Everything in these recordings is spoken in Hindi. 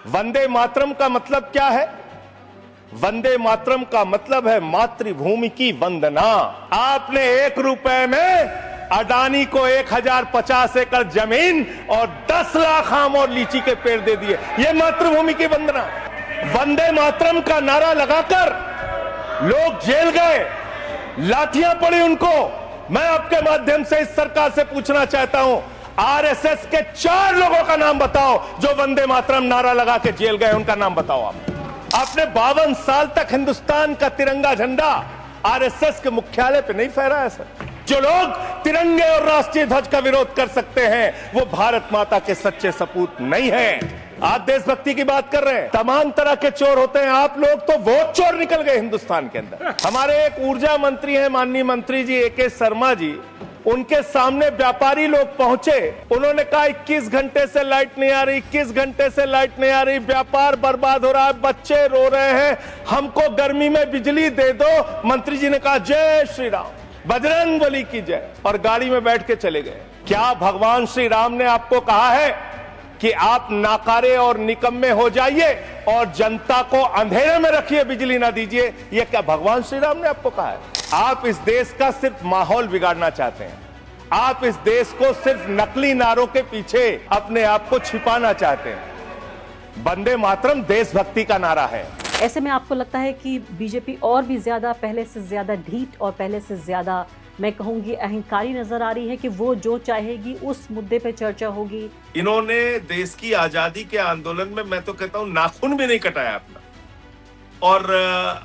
वंदे मातरम का मतलब क्या है? वंदे मातरम का मतलब है मातृभूमि की वंदना। आपने 1 रुपए में अडानी को 1050 एकड़ जमीन और 10 लाख आम और लीची के पेड़ दे दिए। यह मातृभूमि की वंदना। वंदे मातरम का नारा लगाकर लोग जेल गए, लाठियां पड़ी उनको। मैं आपके माध्यम से इस सरकार से पूछना चाहता हूं, आरएसएस के 4 लोगों का नाम बताओ जो वंदे मातरम नारा लगा के जेल गए, उनका नाम बताओ आप। आपने 52 साल तक हिंदुस्तान का तिरंगा झंडा आरएसएस के मुख्यालय पे नहीं फहराया सर। जो लोग तिरंगे और राष्ट्रीय ध्वज का विरोध कर सकते हैं वो भारत माता के सच्चे सपूत नहीं हैं। आप देशभक्ति की बात कर रहे हैं, तमाम तरह के चोर होते हैं। आप लोग तो वोट चोर निकल गए हिंदुस्तान के अंदर। हमारे एक ऊर्जा मंत्री हैं, माननीय मंत्री जी एके शर्मा जी, उनके सामने व्यापारी लोग पहुंचे। उन्होंने कहा 21 घंटे से लाइट नहीं आ रही, 21 घंटे से लाइट नहीं आ रही, व्यापार बर्बाद हो रहा है, बच्चे रो रहे हैं, हमको गर्मी में बिजली दे दो। मंत्री जी ने कहा जय श्री राम, बजरंग बली की जय, और गाड़ी में बैठ के चले गए। क्या भगवान श्री राम ने आपको कहा है कि आप नाकारे और निकम्मे हो जाइए और जनता को अंधेरे में रखिए, बिजली ना दीजिए? यह क्या भगवान श्री राम ने आपको कहा है? आप इस देश का सिर्फ माहौल बिगाड़ना चाहते हैं। आप इस देश को सिर्फ नकली नारों के पीछे अपने आप को छिपाना चाहते हैं। वंदे मातरम देशभक्ति का नारा है। ऐसे में आपको लगता है कि बीजेपी और भी ज्यादा, पहले से ज्यादा ढीठ और पहले से ज्यादा, मैं कहूंगी, अहंकारी नजर आ रही है कि वो जो चाहेगी उस मुद्दे पे चर्चा होगी? इन्होंने देश की आजादी के आंदोलन में, मैं तो कहता हूं, नाखून भी नहीं कटाया अपना, और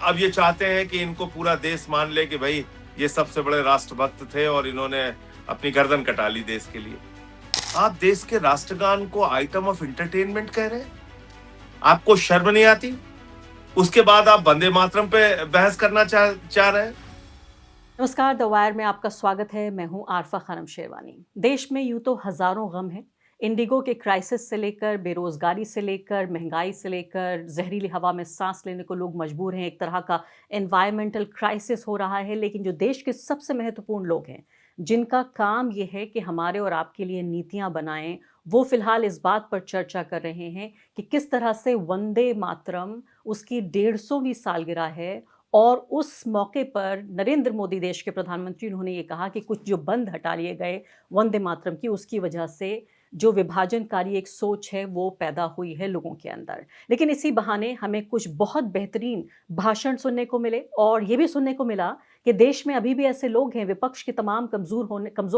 अब ये चाहते हैं कि इनको पूरा देश मान ले कि भाई ये सबसे बड़े राष्ट्रभक्त थे और इन्होंने अपनी गर्दन कटा ली देश के लिए। आप देश के राष्ट्रगान को आइटम ऑफ एंटरटेनमेंट कह रहे हैं? आपको शर्म नहीं आती? उसके बाद आप वंदे मातरम पे बहस करना चाह रहे हैं? नमस्कार, द वायर में आपका स्वागत है। मैं हूं आरफा खानम शेरवानी। देश में यूं तो हजारों गम हैं, इंडिगो के क्राइसिस से लेकर बेरोजगारी से लेकर महंगाई से लेकर जहरीली हवा में सांस लेने को लोग मजबूर हैं। एक तरह का एनवायरमेंटल क्राइसिस हो रहा है। लेकिन जो देश के सबसे महत्वपूर्ण लोग हैं, जिनका काम ये है कि हमारे और आपके लिए नीतियां बनाएं, वो फिलहाल इस बात पर चर्चा कर रहे हैं कि किस तरह से वंदे मातरम, उसकी 150वीं सालगिरह है, और उस मौके पर नरेंद्र मोदी, देश के प्रधानमंत्री, उन्होंने ये कहा कि कुछ जो बंद हटा लिए गए वंदे मातरम की, उसकी वजह से जो विभाजनकारी एक सोच है वो पैदा हुई है लोगों के अंदर। लेकिन इसी बहाने हमें कुछ बहुत बेहतरीन भाषण सुनने को मिले, और ये भी सुनने को मिला कि देश में अभी भी ऐसे लोग हैं, विपक्ष के तमाम कमज़ोर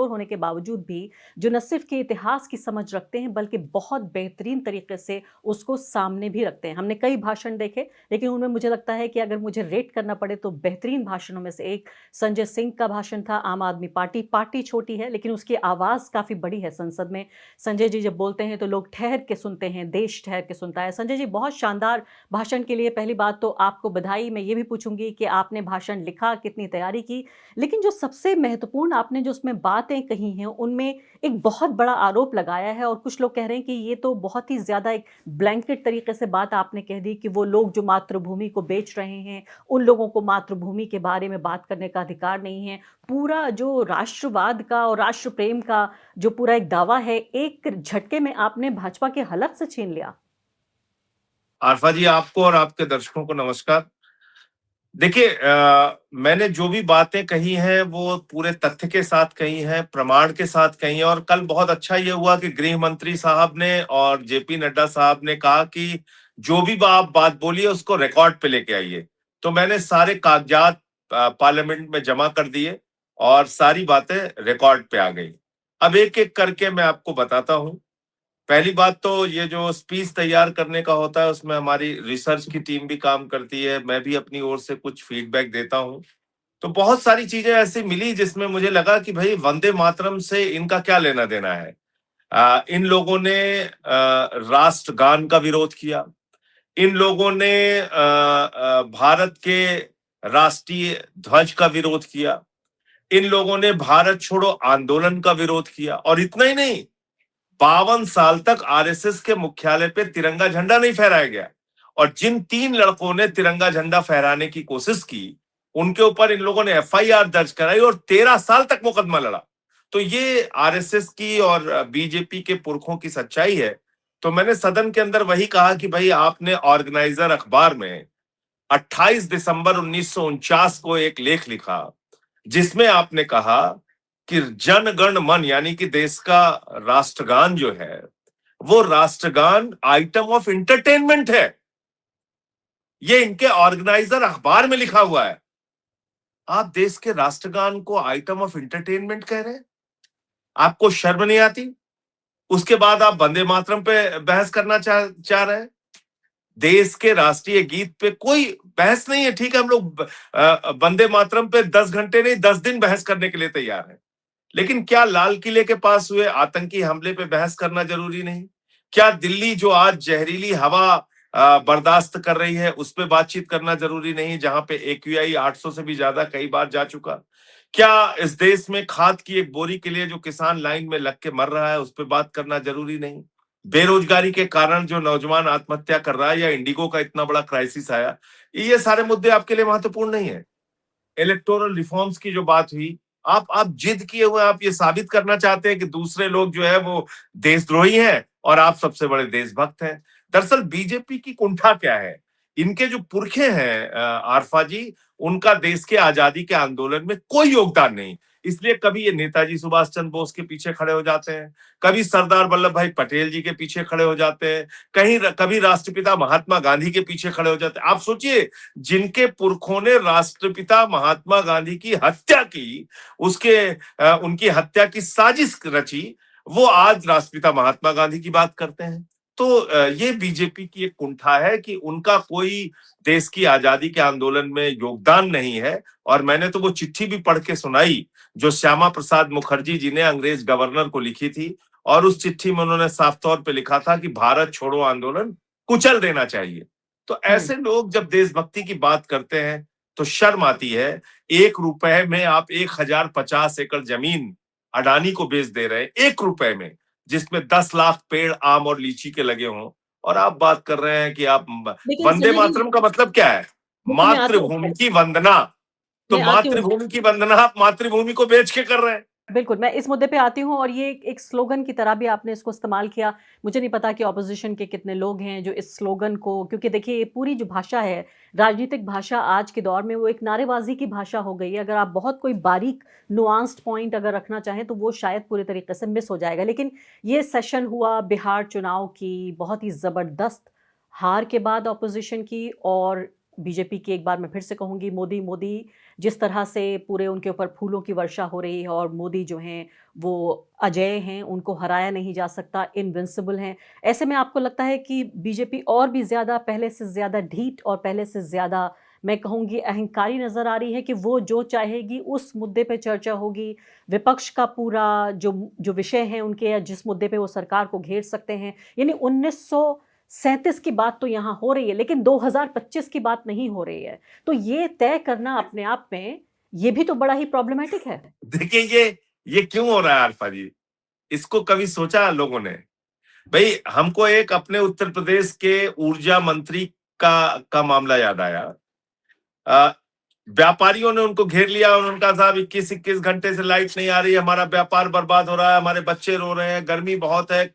होने के बावजूद भी, जो न सिर्फ के इतिहास की समझ रखते हैं बल्कि बहुत बेहतरीन तरीके से उसको सामने भी रखते हैं। हमने कई भाषण देखे, लेकिन उनमें मुझे लगता है कि अगर मुझे रेट करना पड़े तो बेहतरीन भाषणों में से एक संजय सिंह का भाषण था। आम आदमी पार्टी छोटी है लेकिन उसकी आवाज़ काफ़ी बड़ी है संसद में। संजय जी जब बोलते हैं तो लोग ठहर के सुनते हैं, देश ठहर के सुनता है। संजय जी, बहुत शानदार भाषण के लिए पहली बात तो आपको बधाई। मैं ये भी पूछूंगी कि आपने भाषण लिखा, कितनी तैयारी की, लेकिन जो सबसे महत्वपूर्ण आपने जो उसमें बातें कही हैं उनमें एक बहुत बड़ा आरोप लगाया है, और कुछ लोग कह रहे हैं कि ये तो बहुत ही ज्यादा एक ब्लैंकेट तरीके से बात आपने कह दी कि वो लोग जो मातृभूमि को बेच रहे हैं, उन लोगों को मातृभूमि के बारे में बात करने का अधिकार नहीं है। पूरा जो राष्ट्रवाद का और राष्ट्र प्रेम का जो पूरा एक दावा है, एक झटके में आपने भाजपा के हलक से छीन लिया। आरफा जी, आपको और आपके दर्शकों को नमस्कार। देखिए, मैंने जो भी बातें कही हैं वो पूरे तथ्य के साथ कही हैं, प्रमाण के साथ कही हैं। और कल बहुत अच्छा ये हुआ कि गृह मंत्री साहब ने और जेपी नड्डा साहब ने कहा कि जो भी आप बात बोलिए उसको रिकॉर्ड पे लेके आइए। तो मैंने सारे कागजात पार्लियामेंट में जमा कर दिए और सारी बातें रिकॉर्ड पे आ गई। अब एक एक करके मैं आपको बताता हूँ। पहली बात तो ये जो स्पीच तैयार करने का होता है उसमें हमारी रिसर्च की टीम भी काम करती है, मैं भी अपनी ओर से कुछ फीडबैक देता हूँ। तो बहुत सारी चीजें ऐसी मिली जिसमें मुझे लगा कि भाई वंदे मातरम से इनका क्या लेना देना है। इन लोगों ने राष्ट्रगान का विरोध किया। इन लोगों ने भारत के राष्ट्रीय ध्वज का विरोध किया। इन लोगों ने भारत छोड़ो आंदोलन का विरोध किया। और इतना ही नहीं, 52 साल तक आरएसएस के मुख्यालय पे तिरंगा झंडा नहीं फहराया गया। और जिन 3 लड़कों ने तिरंगा झंडा फहराने की कोशिश की, उनके ऊपर इन लोगों ने एफआईआर दर्ज कराई और 13 साल तक मुकदमा लड़ा। तो ये आरएसएस की और बीजेपी के पुरखों की सच्चाई है। तो मैंने सदन के अंदर वही कहा कि भाई आपने ऑर्गेनाइजर अखबार में 28 दिसंबर 1949 को एक लेख लिखा जिसमें आपने कहा कि जन गण मन यानी कि देश का राष्ट्रगान जो है वो राष्ट्रगान आइटम ऑफ एंटरटेनमेंट है। ये इनके ऑर्गेनाइजर अखबार में लिखा हुआ है। आप देश के राष्ट्रगान को आइटम ऑफ एंटरटेनमेंट कह रहे हैं? आपको शर्म नहीं आती? उसके बाद आप वंदे मातरम पे बहस करना चाह रहे हैं। देश के राष्ट्रीय गीत पे कोई बहस नहीं है। ठीक है, हम लोग वंदे मातरम पे 10 घंटे नहीं 10 दिन बहस करने के लिए तैयार हैं। लेकिन क्या लाल किले के पास हुए आतंकी हमले पे बहस करना जरूरी नहीं? क्या दिल्ली जो आज जहरीली हवा बर्दाश्त कर रही है उस पे बातचीत करना जरूरी नहीं, जहां पे AQI 800 से भी ज्यादा कई बार जा चुका? क्या इस देश में खाद की एक बोरी के लिए जो किसान लाइन में लग के मर रहा है उस पे बात करना जरूरी नहीं? बेरोजगारी के कारण जो नौजवान आत्महत्या कर रहा है या इंडिगो का इतना बड़ा क्राइसिस आया, ये सारे मुद्दे आपके लिए महत्वपूर्ण नहीं है? इलेक्टोरल रिफॉर्म्स की जो बात हुई, आप जिद किए हुए आप ये साबित करना चाहते हैं कि दूसरे लोग जो है वो देशद्रोही हैं और आप सबसे बड़े देशभक्त हैं। दरअसल बीजेपी की कुंठा क्या है? इनके जो पुरखे हैं आरफा जी, उनका देश के आजादी के आंदोलन में कोई योगदान नहीं। इसलिए कभी ये नेताजी सुभाष चंद्र बोस के पीछे खड़े हो जाते हैं, कभी सरदार वल्लभ भाई पटेल जी के पीछे खड़े हो जाते हैं, कभी राष्ट्रपिता महात्मा गांधी के पीछे खड़े हो जाते हैं। आप सोचिए, जिनके पुरखों ने राष्ट्रपिता महात्मा गांधी की हत्या की, उनकी हत्या की साजिश रची, वो आज राष्ट्रपिता महात्मा गांधी की बात करते हैं। तो ये बीजेपी की एक कुंठा है कि उनका कोई देश की आजादी के आंदोलन में योगदान नहीं है। और मैंने तो वो चिट्ठी भी पढ़ के सुनाई जो श्यामा प्रसाद मुखर्जी जी ने अंग्रेज गवर्नर को लिखी थी, और उस चिट्ठी में उन्होंने साफ तौर पे लिखा था कि भारत छोड़ो आंदोलन कुचल देना चाहिए। तो ऐसे लोग जब देशभक्ति की बात करते हैं तो शर्म आती है। 1 रुपए में आप 1050 एकड़ जमीन अडानी को बेच दे रहे हैं, 1 रुपए में, जिसमें 10 लाख पेड़ आम और लीची के लगे हों, और आप बात कर रहे हैं कि आप लेकिन वंदे जहरी, मातरम का मतलब क्या है? देखिए मैं आती मातृभूमि हूँ, की वंदना। तो मैं आती हूँ, मातृभूमि की वंदना आप मातृभूमि को बेच के कर रहे हैं। बिल्कुल, मैं इस मुद्दे पे आती हूँ और ये एक स्लोगन की तरह भी आपने इसको इस्तेमाल किया। मुझे नहीं पता कि ऑपोज़िशन के कितने लोग हैं जो इस स्लोगन को, क्योंकि देखिए ये पूरी जो भाषा है, राजनीतिक भाषा आज के दौर में वो एक नारेबाज़ी की भाषा हो गई है। अगर आप बहुत कोई बारीक नुआंस्ड पॉइंट अगर रखना चाहें तो वो शायद पूरे तरीके से मिस हो जाएगा। लेकिन ये सेशन हुआ बिहार चुनाव की बहुत ही ज़बरदस्त हार के बाद ऑपोज़िशन की, और बीजेपी की, एक बार मैं फिर से कहूँगी, मोदी मोदी जिस तरह से पूरे उनके ऊपर फूलों की वर्षा हो रही है, और मोदी जो हैं वो अजेय हैं, उनको हराया नहीं जा सकता, इनविंसिबल हैं। ऐसे में आपको लगता है कि बीजेपी और भी ज़्यादा, पहले से ज़्यादा ढीठ और पहले से ज़्यादा, मैं कहूँगी, अहंकारी नज़र आ रही है कि वो जो चाहेगी उस मुद्दे पे चर्चा होगी, विपक्ष का पूरा जो जो विषय हैं उनके, या जिस मुद्दे पे वो सरकार को घेर सकते हैं, यानी 1937 की बात तो यहाँ हो रही है लेकिन 2025 की बात नहीं हो रही है। तो ये तय करना अपने आप में ये भी तो बड़ा ही प्रॉब्लमैटिक है। देखिए ये क्यों हो रहा है अल्फा जी? इसको कभी सोचा लोगों ने? भाई हमको एक अपने उत्तर प्रदेश के ऊर्जा मंत्री का मामला याद आया। व्यापारियों ने उनको घेर लिया और उनका साहब 21 घंटे से लाइट नहीं आ रही, हमारा व्यापार बर्बाद हो रहा है, हमारे बच्चे रो रहे हैं, गर्मी बहुत है,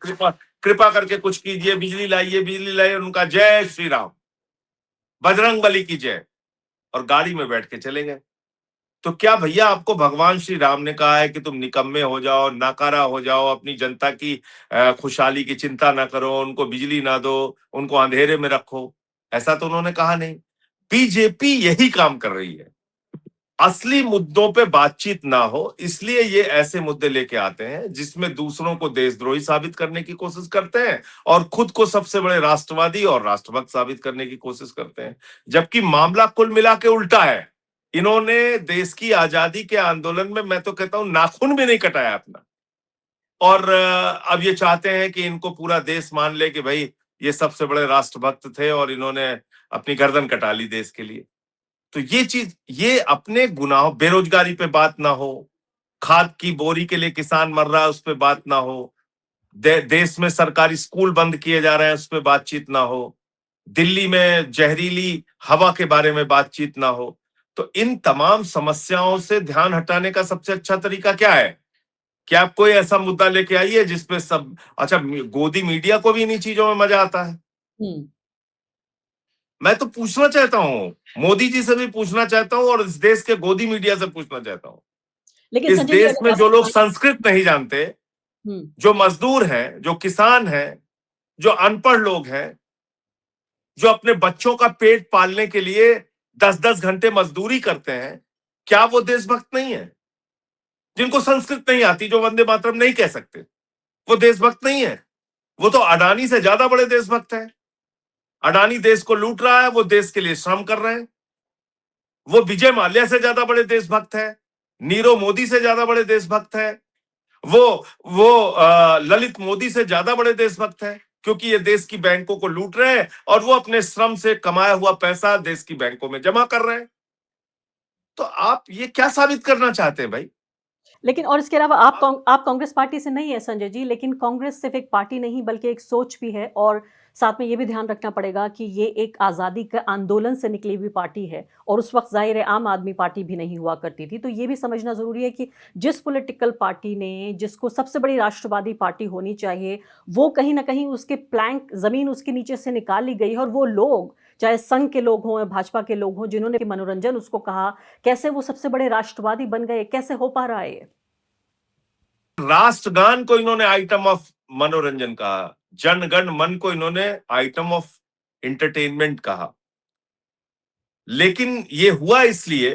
कृपा करके कुछ कीजिए, बिजली लाइए, बिजली लाइए। उनका जय श्री राम, बजरंग बली की जय, और गाड़ी में बैठ के चले गए। तो क्या भैया आपको भगवान श्री राम ने कहा है कि तुम निकम्मे हो जाओ, नाकारा हो जाओ, अपनी जनता की खुशहाली की चिंता ना करो, उनको बिजली ना दो, उनको अंधेरे में रखो? ऐसा तो उन्होंने कहा नहीं। बीजेपी यही काम कर रही है। असली मुद्दों पे बातचीत ना हो इसलिए ये ऐसे मुद्दे लेके आते हैं जिसमें दूसरों को देशद्रोही साबित करने की कोशिश करते हैं और खुद को सबसे बड़े राष्ट्रवादी और राष्ट्रभक्त साबित करने की कोशिश करते हैं। जबकि मामला कुल मिला के उल्टा है। इन्होंने देश की आजादी के आंदोलन में, मैं तो कहता हूं, नाखून भी नहीं कटाया अपना, और अब ये चाहते हैं कि इनको पूरा देश मान ले कि भाई ये सबसे बड़े राष्ट्रभक्त थे और इन्होंने अपनी गर्दन कटा ली देश के लिए। तो ये चीज, ये अपने गुनाहों, बेरोजगारी पे बात ना हो, खाद की बोरी के लिए किसान मर रहा है उस पे बात ना हो, देश में सरकारी स्कूल बंद किए जा रहे हैं उस पे बातचीत ना हो, दिल्ली में जहरीली हवा के बारे में बातचीत ना हो। तो इन तमाम समस्याओं से ध्यान हटाने का सबसे अच्छा तरीका क्या है क्या आप कोई ऐसा मुद्दा लेके आइए जिसपे सब, अच्छा गोदी मीडिया को भी इन्हीं चीजों में मजा आता है। हम्म। मैं तो पूछना चाहता हूं, मोदी जी से भी पूछना चाहता हूं और इस देश के गोदी मीडिया से पूछना चाहता हूं, लेकिन इस संजय जी देश अगर में जो लोग आप संस्कृत नहीं जानते, हम्म। जो मजदूर हैं, जो किसान हैं, जो अनपढ़ लोग हैं, जो अपने बच्चों का पेट पालने के लिए 10-10 घंटे मजदूरी करते हैं, क्या वो देशभक्त नहीं है? जिनको संस्कृत नहीं आती, जो वंदे मातरम नहीं कह सकते, वो देशभक्त नहीं है? वो तो अडानी से ज्यादा बड़े देशभक्त हैं। अडानी देश को लूट रहा है, वो देश के लिए श्रम कर रहे हैं। वो विजय माल्या से ज्यादा बड़े देशभक्त हैं, नीरव मोदी से ज्यादा बड़े देशभक्त हैं, वो ललित मोदी से ज्यादा बड़े देशभक्त हैं, क्योंकि ये देश की बैंकों को लूट रहे हैं और वो अपने श्रम से कमाया हुआ पैसा देश की बैंकों में जमा कर रहे हैं। तो आप ये क्या साबित करना चाहते हैं भाई? लेकिन और इसके अलावा आप कांग्रेस पार्टी से नहीं है संजय जी, लेकिन कांग्रेस सिर्फ एक पार्टी नहीं बल्कि एक सोच भी है, और साथ में ये भी ध्यान रखना पड़ेगा कि ये एक आज़ादी के आंदोलन से निकली हुई पार्टी है, और उस वक्त जाहिर है आम आदमी पार्टी भी नहीं हुआ करती थी। तो ये भी समझना ज़रूरी है कि जिस पॉलिटिकल पार्टी ने, जिसको सबसे बड़ी राष्ट्रवादी पार्टी होनी चाहिए, वो कहीं ना कहीं उसके प्लैंक ज़मीन उसके नीचे से निकाल ली गई है, और वो लोग चाहे संघ के लोग हों या भाजपा के लोग हों जिन्होंने मनोरंजन उसको कहा, कैसे वो सबसे बड़े राष्ट्रवादी बन गए? कैसे हो पा रहा है ये? राष्ट्रगान को इन्होंने आइटम ऑफ मनोरंजन कहा, जनगण मन को इन्होंने आइटम ऑफ एंटरटेनमेंट कहा। लेकिन ये हुआ इसलिए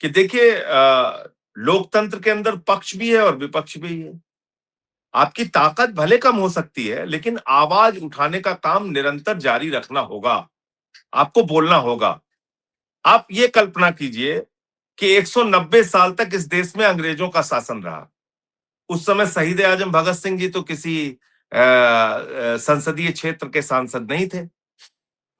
कि देखिए, लोकतंत्र के अंदर पक्ष भी है और विपक्ष भी है। आपकी ताकत भले कम हो सकती है, लेकिन आवाज उठाने का काम निरंतर जारी रखना होगा, आपको बोलना होगा। आप ये कल्पना कीजिए कि 190 साल तक इस देश में अंग्रेजों का शासन रहा। उस समय शहीद आजम भगत सिंह जी तो किसी संसदीय क्षेत्र के सांसद नहीं थे।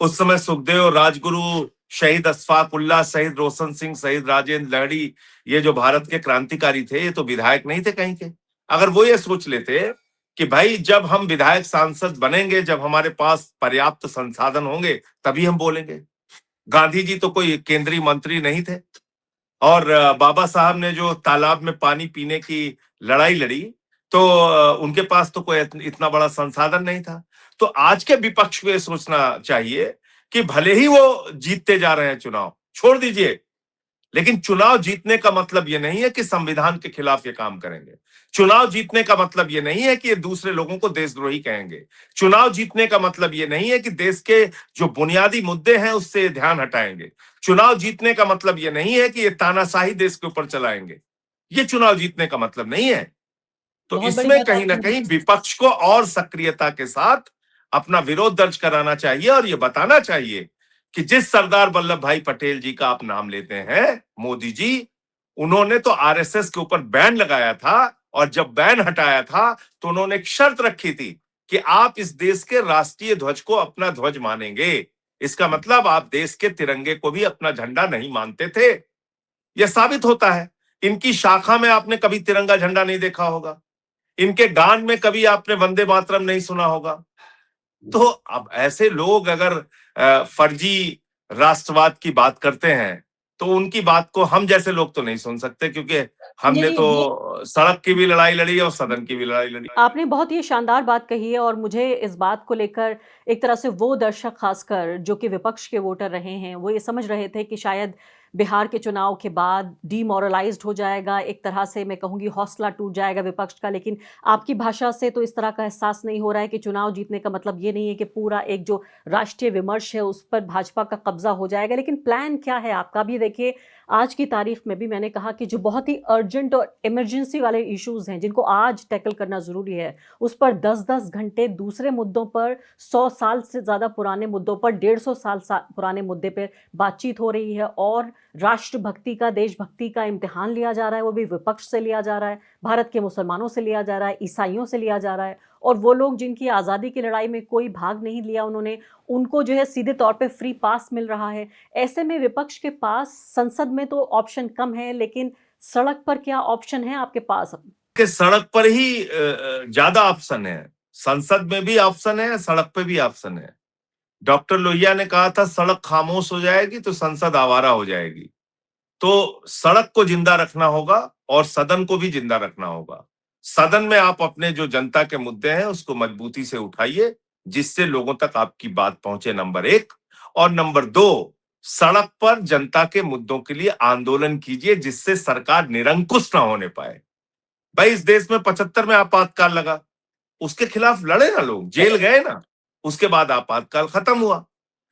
उस समय सुखदेव, राजगुरु, शहीद अशफाक उल्लाह, शहीद रोशन सिंह, शहीद राजेंद्र लहड़ी, ये जो भारत के क्रांतिकारी थे, ये तो विधायक नहीं थे कहीं के। अगर वो ये सोच लेते कि भाई जब हम विधायक सांसद बनेंगे, जब हमारे पास पर्याप्त संसाधन होंगे, तभी हम बोलेंगे। गांधी जी तो कोई केंद्रीय मंत्री नहीं थे, और बाबा साहब ने जो तालाब में पानी पीने की लड़ाई लड़ी, तो उनके पास तो कोई इतना बड़ा संसाधन नहीं था। तो आज के विपक्ष को ये सोचना चाहिए कि भले ही वो जीतते जा रहे हैं चुनाव, छोड़ दीजिए, लेकिन चुनाव जीतने का मतलब ये नहीं है कि संविधान के खिलाफ ये काम करेंगे। चुनाव जीतने का मतलब ये नहीं है कि ये दूसरे लोगों को देशद्रोही कहेंगे। चुनाव जीतने का मतलब ये नहीं है कि देश के जो बुनियादी मुद्दे हैं उससे ध्यान हटाएंगे। चुनाव जीतने का मतलब ये नहीं है कि ये तानाशाही देश के ऊपर चलाएंगे। ये चुनाव जीतने का मतलब नहीं है। तो बहुत बड़ी इसमें बात कहीं ना आपने कहीं विपक्ष को और सक्रियता के साथ अपना विरोध दर्ज कराना चाहिए और ये बताना चाहिए कि जिस सरदार वल्लभ भाई पटेल जी का आप नाम लेते हैं, मोदी जी, उन्होंने तो आरएसएस के ऊपर बैन लगाया था, और जब बैन हटाया था तो उन्होंने एक शर्त रखी थी कि आप इस देश के राष्ट्रीय ध्वज को अपना ध्वज मानेंगे। इसका मतलब आप देश के तिरंगे को भी अपना झंडा नहीं मानते थे। यह साबित होता है। इनकी शाखा में आपने कभी तिरंगा झंडा नहीं देखा होगा, इनके गान में कभी आपने वंदे मातरम नहीं सुना होगा। तो अब ऐसे लोग अगर फर्जी राष्ट्रवाद की बात करते हैं, तो उनकी बात को हम जैसे लोग तो नहीं सुन सकते, क्योंकि संजय हमने जी, तो सड़क की भी लड़ाई लड़ी और सदन की भी लड़ाई लड़ी। आपने बहुत ही शानदार बात कही है, और मुझे इस बात को लेकर एक तरह से वो दर्शक खासकर जो कि विपक्ष के वोटर रहे हैं, वो ये समझ रहे थे कि शायद बिहार के चुनाव के बाद डिमोरलाइज्ड हो जाएगा, एक तरह से मैं कहूँगी हौसला टूट जाएगा विपक्ष का। लेकिन आपकी भाषा से तो इस तरह का एहसास नहीं हो रहा है कि चुनाव जीतने का मतलब ये नहीं है कि पूरा एक जो राष्ट्रीय विमर्श है उस पर भाजपा का कब्जा हो जाएगा। लेकिन प्लान क्या है आपका? भी देखिए, आज की तारीख में भी मैंने कहा कि जो बहुत ही अर्जेंट और इमरजेंसी वाले इश्यूज हैं जिनको आज टैकल करना जरूरी है, उस पर 10-10 घंटे दूसरे मुद्दों पर, 100 साल से ज्यादा पुराने मुद्दों पर, 150 साल पुराने मुद्दे पर बातचीत हो रही है, और राष्ट्रभक्ति का, देशभक्ति का इम्तिहान लिया जा रहा है। वो भी विपक्ष से लिया जा रहा है, भारत के मुसलमानों से लिया जा रहा है, ईसाइयों से लिया जा रहा है, और वो लोग जिनकी आज़ादी की लड़ाई में कोई भाग नहीं लिया उन्होंने, उनको जो है सीधे तौर पे फ्री पास मिल रहा है। ऐसे में विपक्ष के पास संसद में तो ऑप्शन कम है, लेकिन सड़क पर क्या ऑप्शन है आपके पास? कि सड़क पर ही ज्यादा ऑप्शन है। संसद में भी ऑप्शन है, सड़क पे भी ऑप्शन है। डॉक्टर लोहिया ने कहा था सड़क खामोश हो जाएगी तो संसद आवारा हो जाएगी। तो सड़क को जिंदा रखना होगा, और सदन को भी जिंदा रखना होगा। सदन में आप अपने जो जनता के मुद्दे हैं उसको मजबूती से उठाइए, जिससे लोगों तक आपकी बात पहुंचे, नंबर 1। और नंबर 2, सड़क पर जनता के मुद्दों के लिए आंदोलन कीजिए, जिससे सरकार निरंकुश ना होने पाए। भाई, इस देश में 75 में आपातकाल लगा, उसके खिलाफ लड़े ना लोग, जेल गए ना, उसके बाद आपातकाल खत्म हुआ।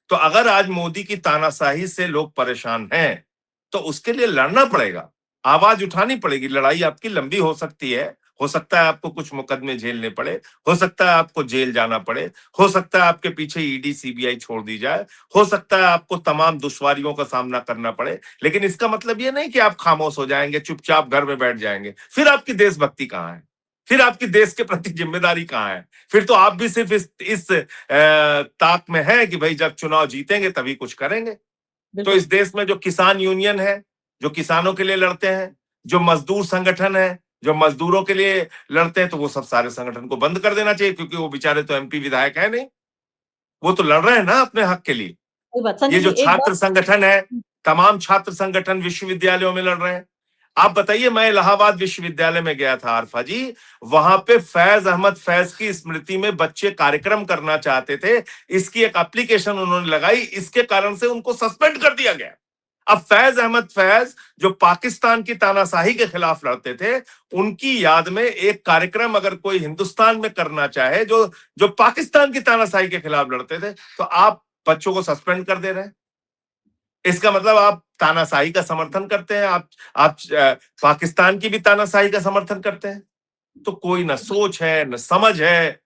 तो अगर आज मोदी की तानाशाही से लोग परेशान हैं, तो उसके लिए लड़ना पड़ेगा, आवाज उठानी पड़ेगी। लड़ाई आपकी लंबी हो सकती है, हो सकता है आपको कुछ मुकदमे झेलने पड़े, हो सकता है आपको जेल जाना पड़े, हो सकता है आपके पीछे ईडी सीबीआई छोड़ दी जाए, हो सकता है आपको तमाम दुश्वारियों का सामना करना पड़े, लेकिन इसका मतलब ये नहीं कि आप खामोश हो जाएंगे, चुपचाप घर में बैठ जाएंगे। फिर आपकी देशभक्ति कहाँ है? फिर आपकी देश के प्रति जिम्मेदारी कहाँ है? फिर तो आप भी सिर्फ इस ताक में है कि भाई जब चुनाव जीतेंगे तभी कुछ करेंगे। तो बिल्कुल। इस देश में जो किसान यूनियन है, जो किसानों के लिए लड़ते हैं, जो मजदूर संगठन है, जो मजदूरों के लिए लड़ते हैं, तो वो सब सारे संगठन को बंद कर देना चाहिए, क्योंकि वो बेचारे तो एमपी विधायक है नहीं, वो तो लड़ रहे हैं ना अपने हक के लिए। सही बात। ये संजय जो जी, एक छात्र बात संगठन है, तमाम छात्र संगठन विश्वविद्यालयों में लड़ रहे हैं। आप बताइए, मैं इलाहाबाद विश्वविद्यालय में गया था आरफा जी, वहां पे फैज अहमद फैज की स्मृति में बच्चे कार्यक्रम करना चाहते थे, इसकी एक एप्लीकेशन उन्होंने लगाई, इसके कारण से उनको सस्पेंड कर दिया गया। अब फैज अहमद फैज जो पाकिस्तान की तानाशाही के खिलाफ लड़ते थे, उनकी याद में एक कार्यक्रम अगर कोई हिंदुस्तान में करना चाहे जो जो पाकिस्तान की तानाशाही के खिलाफ लड़ते थे, तो आप बच्चों को सस्पेंड कर दे रहे हैं। इसका मतलब आप तानाशाही का समर्थन करते हैं, आप पाकिस्तान की भी तानाशाही का समर्थन करते हैं। तो कोई ना सोच है, न समझ है,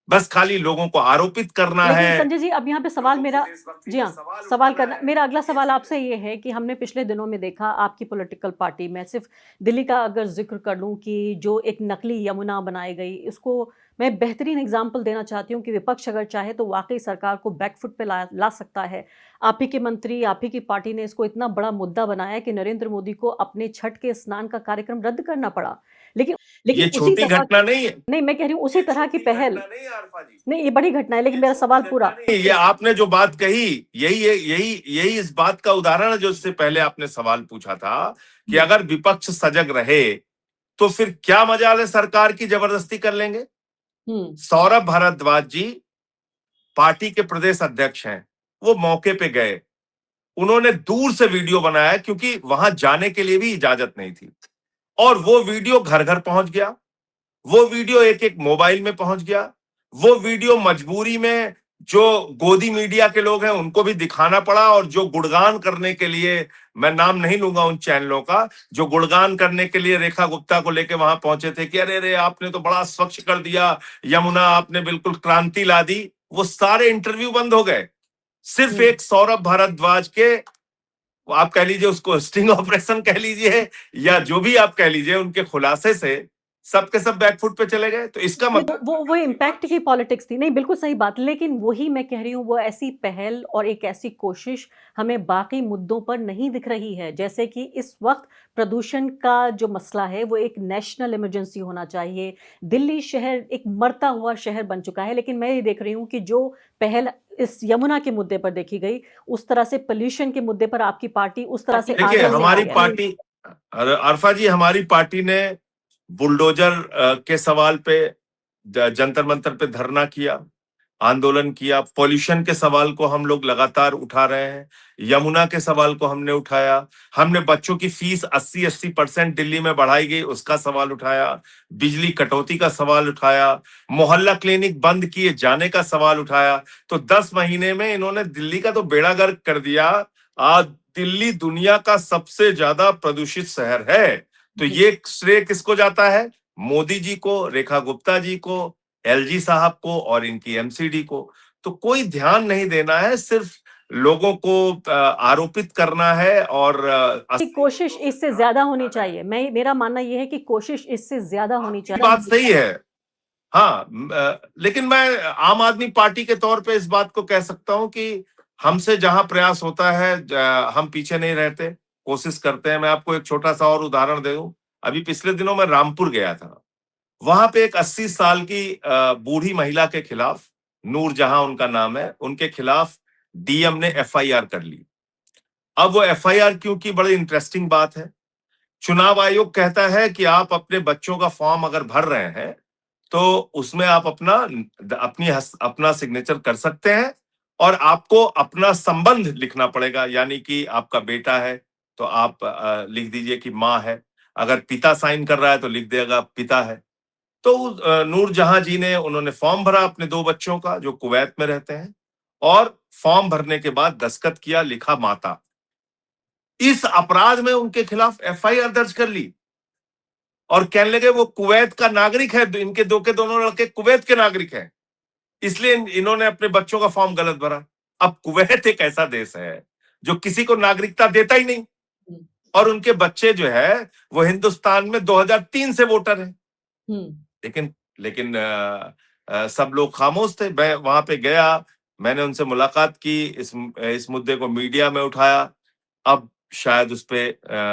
बस खाली लोगों को आरोपित करना लेकिन है। संजय जी, अब यहाँ पे सवाल मेरा, जी हाँ, सवाल करना, मेरा अगला सवाल आपसे ये है कि हमने पिछले दिनों में देखा आपकी पॉलिटिकल पार्टी में, सिर्फ दिल्ली का अगर जिक्र कर लूँ, कि जो एक नकली यमुना बनाई गई, इसको मैं बेहतरीन एग्जाम्पल देना चाहती हूँ कि विपक्ष अगर चाहे तो वाकई सरकार को बैकफुट पे ला सकता है। आप ही के मंत्री, आप ही की पार्टी ने इसको इतना बड़ा मुद्दा बनाया कि नरेंद्र मोदी को अपने छठ के स्नान का कार्यक्रम रद्द करना पड़ा। लेकिन ये उसी छोटी तरह, घटना नहीं है, नहीं मैं कह रही हूँ उसी तरह की पहल, नहीं है आरफा जी, नहीं ये बड़ी घटना है, लेकिन मेरा सवाल पूरा, ये आपने जो बात कही, यही इस बात का उदाहरण है, जो इससे पहले आपने सवाल पूछा था कि अगर विपक्ष सजग रहे तो फिर क्या मजाल है सरकार की जबरदस्ती कर लेंगे। सौरभ भारद्वाज जी पार्टी के प्रदेश अध्यक्ष हैं, वो मौके पे गए, उन्होंने दूर से वीडियो बनाया, क्योंकि वहां जाने के लिए भी इजाजत नहीं थी, और वो वीडियो घर घर पहुंच गया, वो वीडियो एक एक मोबाइल में पहुंच गया, वो वीडियो मजबूरी में जो गोदी मीडिया के लोग हैं उनको भी दिखाना पड़ा, और जो गुणगान करने के लिए, मैं नाम नहीं लूंगा उन चैनलों का, जो गुणगान करने के लिए रेखा गुप्ता को लेके वहां पहुंचे थे कि अरे रे आपने तो बड़ा स्वच्छ कर दिया यमुना, आपने बिल्कुल क्रांति ला दी, वो सारे इंटरव्यू बंद हो गए। सिर्फ एक सौरभ भारद्वाज के, आप कह लीजिए उसको स्टिंग ऑपरेशन कह लीजिए, या जो भी आप कह लीजिए, उनके खुलासे से सबके सब बैकफुट पे चले गए। तो इसका मतलब वो इम्पैक्ट की पॉलिटिक्स थी। नहीं, बिल्कुल सही बात, लेकिन वही मैं कह रही हूँ, वो ऐसी पहल और एक ऐसी कोशिश हमें बाकी मुद्दों पर नहीं दिख रही है। जैसे कि इस वक्त प्रदूषण का जो मसला है, वो एक नेशनल इमरजेंसी होना चाहिए। दिल्ली शहर एक मरता हुआ शहर बन चुका है, लेकिन मैं ये देख रही हूँ कि जो पहल इस यमुना के मुद्दे पर देखी गई, उस तरह से पोल्यूशन के मुद्दे पर आपकी पार्टी उस तरह से देखिए, आगे नहीं हमारी आई है। पार्टी, अरफा जी, हमारी पार्टी ने बुलडोजर के सवाल पे जंतर मंतर पे धरना किया, आंदोलन किया, पॉल्यूशन के सवाल को हम लोग लगातार उठा रहे हैं, यमुना के सवाल को हमने उठाया, हमने बच्चों की फीस 80% दिल्ली में बढ़ाई गई उसका सवाल उठाया, बिजली कटौती का सवाल उठाया, मोहल्ला क्लिनिक बंद किए जाने का सवाल उठाया। तो 10 महीने में इन्होंने दिल्ली का तो बेड़ा गर्क कर दिया। आज दिल्ली दुनिया का सबसे ज्यादा प्रदूषित शहर है। तो ये श्रेय किसको जाता है? मोदी जी को, रेखा गुप्ता जी को, एलजी साहब को और इनकी एमसीडी को। तो कोई ध्यान नहीं देना है, सिर्फ लोगों को आरोपित करना है, और कोशिश इससे ज्यादा होनी चाहिए। मेरा मानना यह है कि कोशिश इससे ज्यादा होनी चाहिए। बात सही है। हाँ, लेकिन मैं आम आदमी पार्टी के तौर पे इस बात को कह सकता हूं कि हमसे जहां प्रयास होता है, हम पीछे नहीं रहते, कोशिश करते हैं। मैं आपको एक छोटा सा और उदाहरण दे दूं। अभी पिछले दिनों मैं रामपुर गया था, वहां पे एक 80 साल की बूढ़ी महिला के खिलाफ, नूर जहां उनका नाम है, उनके खिलाफ डीएम ने एफआईआर कर ली। अब वो एफआईआर क्यों की, बड़ी इंटरेस्टिंग बात है। चुनाव आयोग कहता है कि आप अपने बच्चों का फॉर्म अगर भर रहे हैं तो उसमें आप अपना सिग्नेचर कर सकते हैं और आपको अपना संबंध लिखना पड़ेगा, यानी कि आपका बेटा है तो आप लिख दीजिए कि माँ है, अगर पिता साइन कर रहा है तो लिख देगा पिता है। तो नूरजहां जी ने उन्होंने फॉर्म भरा अपने 2 बच्चों का जो कुवैत में रहते हैं, और फॉर्म भरने के बाद दस्तखत किया, लिखा माता। इस अपराध में उनके खिलाफ एफआईआर दर्ज कर ली और कहने लगे वो कुवैत का नागरिक है, इनके के दोनों लड़के कुवैत के नागरिक हैं, इसलिए इन्होंने अपने बच्चों का फॉर्म गलत भरा। अब कुवैत एक ऐसा देश है जो किसी को नागरिकता देता ही नहीं, और उनके बच्चे जो है वो हिंदुस्तान में 2003 से वोटर हैं। लेकिन सब लोग खामोश थे। मैं वहां पे गया, मैंने उनसे मुलाकात की, इस मुद्दे को मीडिया में उठाया, अब शायद उस पे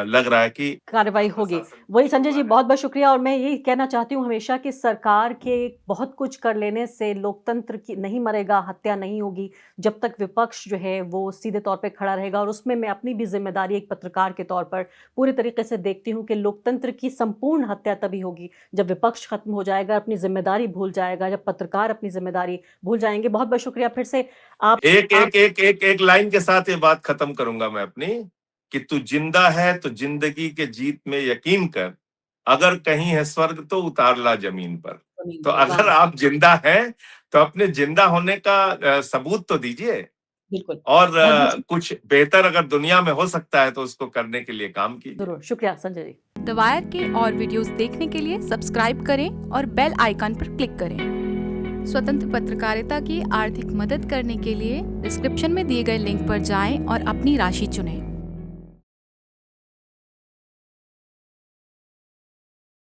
लग रहा है कि कार्रवाई होगी। वही संजय जी, बहुत बहुत शुक्रिया। और मैं यही कहना चाहती हूँ हमेशा कि सरकार के बहुत कुछ कर लेने से लोकतंत्र की नहीं मरेगा, हत्या नहीं होगी, जब तक विपक्ष जो है वो सीधे तौर पे खड़ा रहेगा। और उसमें मैं अपनी भी जिम्मेदारी एक पत्रकार के तौर पर पूरी तरीके से देखती हूँ कि लोकतंत्र की संपूर्ण हत्या तभी होगी जब विपक्ष खत्म हो जाएगा, अपनी जिम्मेदारी भूल जाएगा, जब पत्रकार अपनी जिम्मेदारी भूल जाएंगे। बहुत बहुत शुक्रिया फिर से। आप एक लाइन के साथ ये बात खत्म करूंगा मैं अपनी, कि तू जिंदा है तो जिंदगी के जीत में यकीन कर, अगर कहीं है स्वर्ग तो उतार ला जमीन पर। तो अगर आप जिंदा हैं तो अपने जिंदा होने का सबूत तो दीजिए, बिल्कुल, और कुछ बेहतर अगर दुनिया में हो सकता है तो उसको करने के लिए काम कीजिए। जरूर। शुक्रिया संजय जी। द वायर के और वीडियोस देखने के लिए सब्सक्राइब करें और बेल आइकन पर क्लिक करें। स्वतंत्र पत्रकारिता की आर्थिक मदद करने के लिए डिस्क्रिप्शन में दिए गए लिंक पर जाएं और अपनी राशि चुनें।